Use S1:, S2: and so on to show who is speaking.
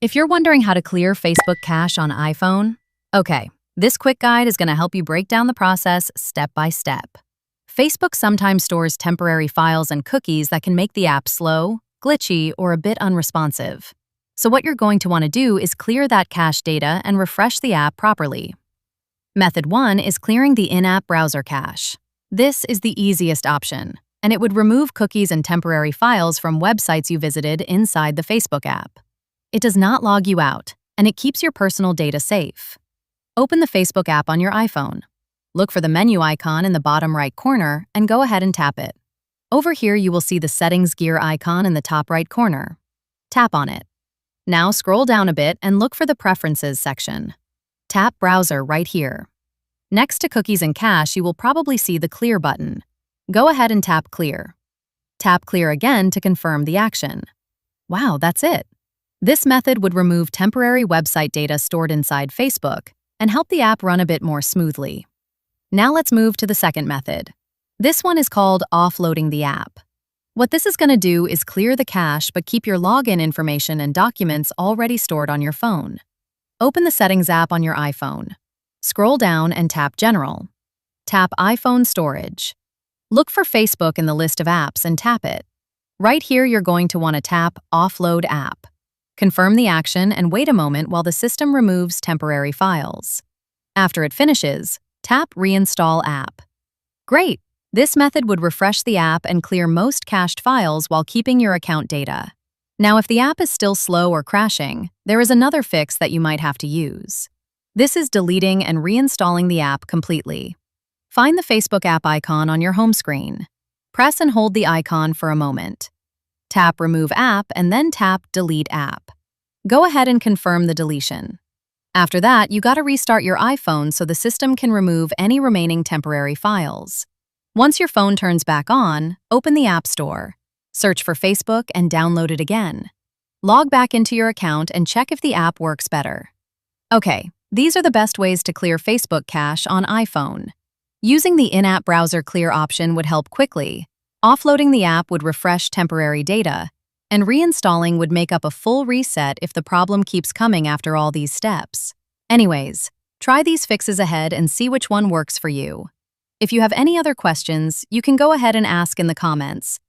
S1: If you're wondering how to clear Facebook cache on iPhone, okay, this quick guide is going to help you break down the process step by step. Facebook sometimes stores temporary files and cookies that can make the app slow, glitchy, or a bit unresponsive. So what you're going to want to do is clear that cache data and refresh the app properly. Method 1 is clearing the in-app browser cache. This is the easiest option, and it would remove cookies and temporary files from websites you visited inside the Facebook app. It does not log you out, and it keeps your personal data safe. Open the Facebook app on your iPhone. Look for the menu icon in the bottom right corner and go ahead and tap it. Over here, you will see the settings gear icon in the top right corner. Tap on it. Now scroll down a bit and look for the Preferences section. Tap Browser right here. Next to Cookies and Cache, you will probably see the Clear button. Go ahead and tap Clear. Tap Clear again to confirm the action. Wow, that's it. This method would remove temporary website data stored inside Facebook and help the app run a bit more smoothly. Now let's move to the second method. This one is called offloading the app. What this is going to do is clear the cache but keep your login information and documents already stored on your phone. Open the Settings app on your iPhone. Scroll down and tap General. Tap iPhone Storage. Look for Facebook in the list of apps and tap it. Right here, you're going to want to tap Offload App. Confirm the action and wait a moment while the system removes temporary files. After it finishes, tap Reinstall App. Great! This method would refresh the app and clear most cached files while keeping your account data. Now, if the app is still slow or crashing, there is another fix that you might have to use. This is deleting and reinstalling the app completely. Find the Facebook app icon on your home screen. Press and hold the icon for a moment. Tap Remove App and then tap Delete App. Go ahead and confirm the deletion. After that, you gotta restart your iPhone so the system can remove any remaining temporary files. Once your phone turns back on, open the App Store. Search for Facebook and download it again. Log back into your account and check if the app works better. Okay, these are the best ways to clear Facebook cache on iPhone. Using the in-app browser clear option would help quickly. Offloading the app would refresh temporary data, and reinstalling would make up a full reset if the problem keeps coming after all these steps. Anyways, try these fixes ahead and see which one works for you. If you have any other questions, you can go ahead and ask in the comments.